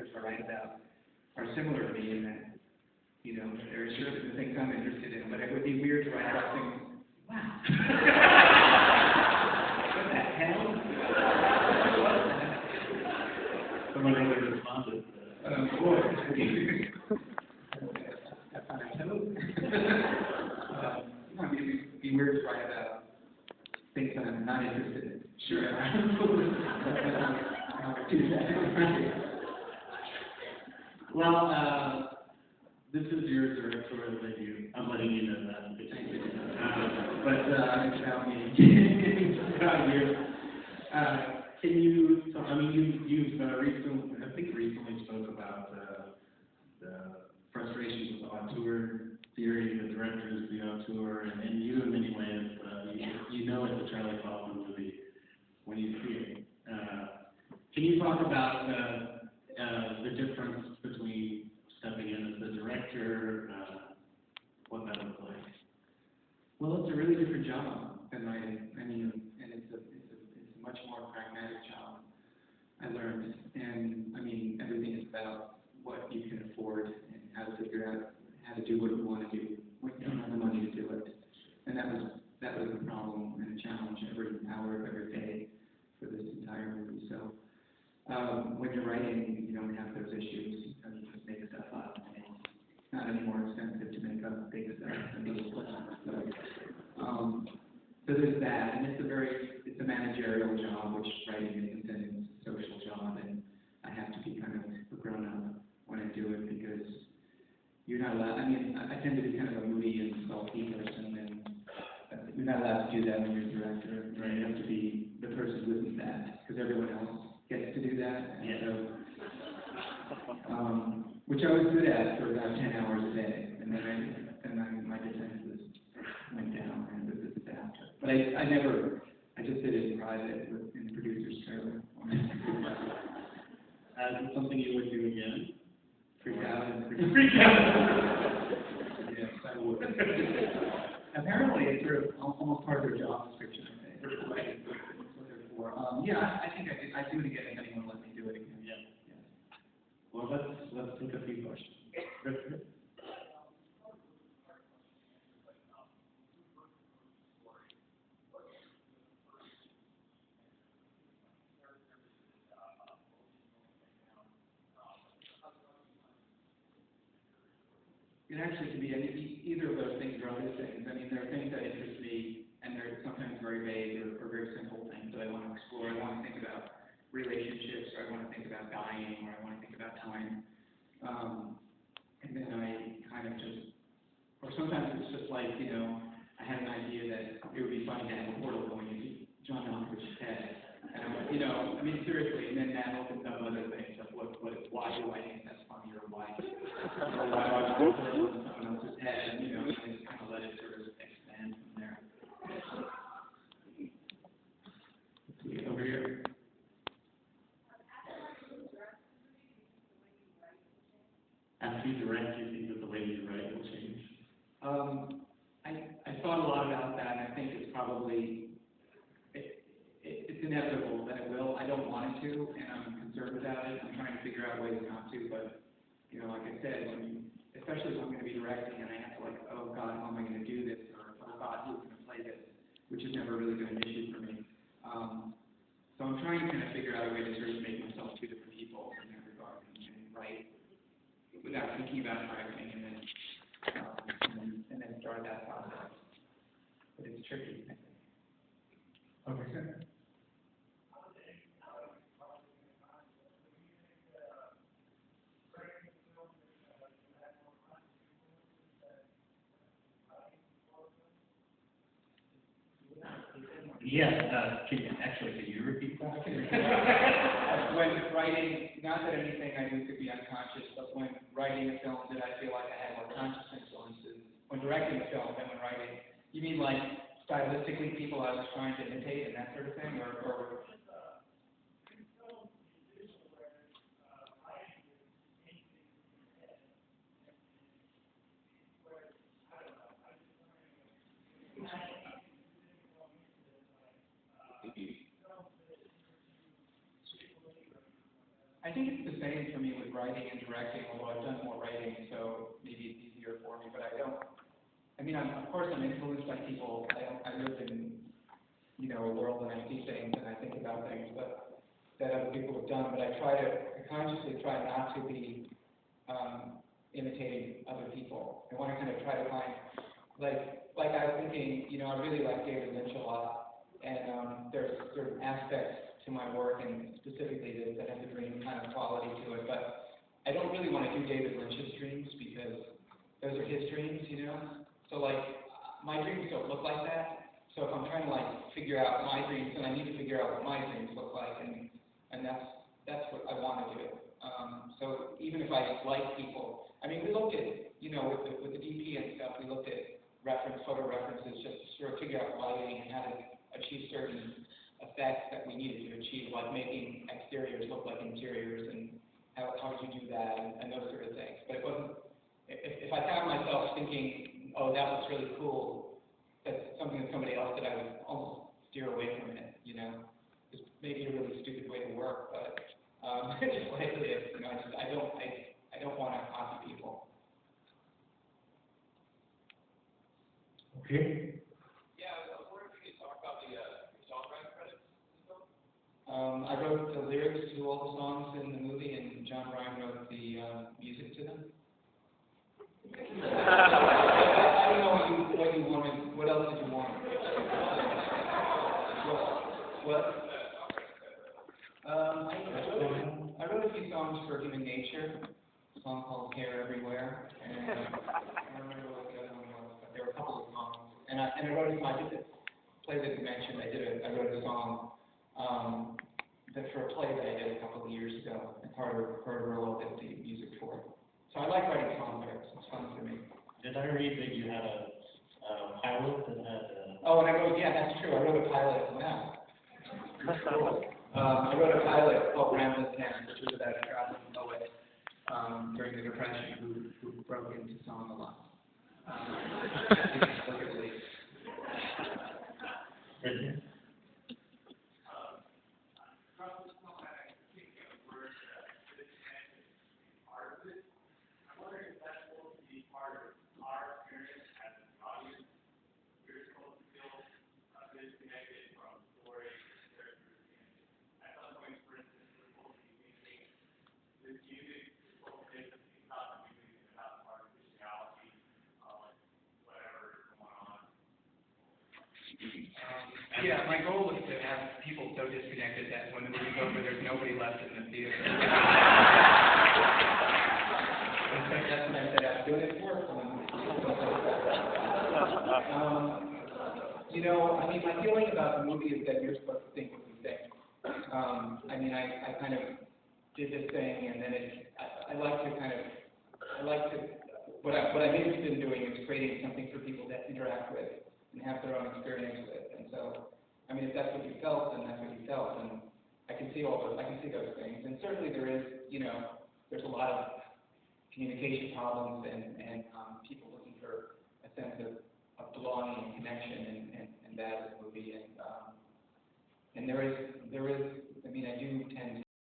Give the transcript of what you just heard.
directors I write about are similar to me in that, you know, they're interested in the things I'm interested in, but it would be weird to write about things. Wow. What the hell? Someone really responded. Boy. I mean, it'd be weird to write about things that I'm not interested in. Sure. Well, this is your directorial debut. I'm letting you know that. But about me, about you. Can you? So, I mean, you've recently spoke about the frustrations with the auteur theory, the directors, the auteur, and you in many ways, you know it's a Charlie Kaufman movie when you see it. Can you talk about the difference between stepping in as the director, what that looks like? Well, it's a really different job than writing. I mean, and it's a much more pragmatic job, I learned. And I mean, everything is about what you can afford and how to figure out how to do what you want to do when you don't have the money to do it. And that was a problem and a challenge every hour of every day for this entire movie. So when you're writing, you don't have those issues. You just make stuff up. And it's not any more expensive to make up big stuff than those places. So there's that, and it's a managerial job, which writing isn't, and it's a social job, and I have to be kind of a grown up when I do it because you're not allowed. I mean, I tend to be kind of a moody and salty person, and you're not allowed to do that when you're a director. Right? You have to be the person who isn't that, because everyone else gets to do that. And so, which I was good at for about 10 hours a day, and then my defenses went down, and it was a disaster. But I just did it in private in the producer's trailer. Is it something you would do again? Freak out and freak out. Yes, I would. Apparently, it's sort of almost part of their job description. I think. That's what they're for. Yeah, I think I'd do it again if anyone let me do it again. Yeah. Well, let's take a few questions. It actually can be either of those things or other things. I mean, there are things that interest me, and they're sometimes very vague or very simple things that I want to explore. I want to think about relationships, or I want to think about dying, or I want to think about time. And then I kind of just, or sometimes it's just like, you know, I had an idea that it would be funny to have a portal going into John Malkovich's head. And I'm like, you know, I mean, seriously, and then that opens up other things, like why do I think that's funny, or why do I want to in someone else's head, and, you know, and just kind of let it sort of expand from there. Over here. After you direct, you think that the way you write will change? I thought a lot about that, and I think it's probably, it's inevitable that it will. I don't want it to, and I'm concerned about it. I'm trying to figure out ways not to, but, you know, like I said, especially if I'm going to be directing and I have to, like, oh God, how am I going to do this? Or, oh God, who's going to play this? Which has never really been an issue for me. So I'm trying to kind of figure out a way to sort of make myself two different people in that regard and write without thinking about directing and then start that process. But it's tricky, I think. Okay, good. Yes, can you repeat that? When writing, not that anything I do could be unconscious, but when writing a film, did I feel like I had more conscious influences? When directing a film than when writing? You mean like stylistically people I was trying to imitate and that sort of thing, or I think it's the same for me with writing and directing, although I've done more writing, so maybe it's easier for me, but I don't, I mean, of course I'm influenced by people. I live in, a world and I see things and I think about things that other people have done, but I consciously try not to be imitating other people. I want to kind of try to find, like I was thinking, I really like David Lynch a lot, and there's certain aspects to my work, and specifically that has a dream kind of quality to it, but I don't really want to do David Lynch's dreams because those are his dreams, So my dreams don't look like that. So if I'm trying to figure out my dreams, then I need to figure out what my dreams look like, and that's what I want to do. So even if I like people, I mean, we looked at, with the DP and stuff, we looked at photo references just to sort of figure out lighting and how to achieve certain effects that we needed to achieve, like making exteriors look like interiors, and how did you do that, and those sort of things. But it wasn't, if I found myself thinking, oh, that looks really cool, that's something that somebody else did, I would almost steer away from it, It's maybe a really stupid way to work, but just lately, I don't want to copy people. Okay. Yeah, I was wondering if you could talk about the songwriting credits. I wrote the lyrics to all the songs in the movie, and John Bryan wrote the music to them. I don't know what you wanted. What else did you want? What? I wrote a few songs for Human Nature, a song called Hair Everywhere, and I don't remember what the other one was, but there were a couple of songs. And I wrote a play that you mentioned. I wrote a song that for a play that I did a couple of years ago, and Carter Burlow did the music for it. So I like writing song lyrics. It's fun for me. Did I read that you had a pilot that had Oh, and that's true. I wrote a pilot. Wow. Cool. I wrote a pilot called Ramblin' Pen, which was about a traveling poet during the Depression who broke into song a lot. Written? Yeah, my goal was to have people so disconnected that when the movie's over, there's nobody left in the theater. That's when I said I was doing it for fun. I mean, my feeling about the movie is that you're supposed to think what you think. I mean, I kind of did this thing, and then what I'm interested in doing is creating something for people to interact with and have their own experience with. And so, I mean, if that's what you felt, then that's what you felt, and I can see those things. And certainly there is, there's a lot of communication problems and people looking for a sense of belonging and connection, and that is the movie. And there is, I mean, I do tend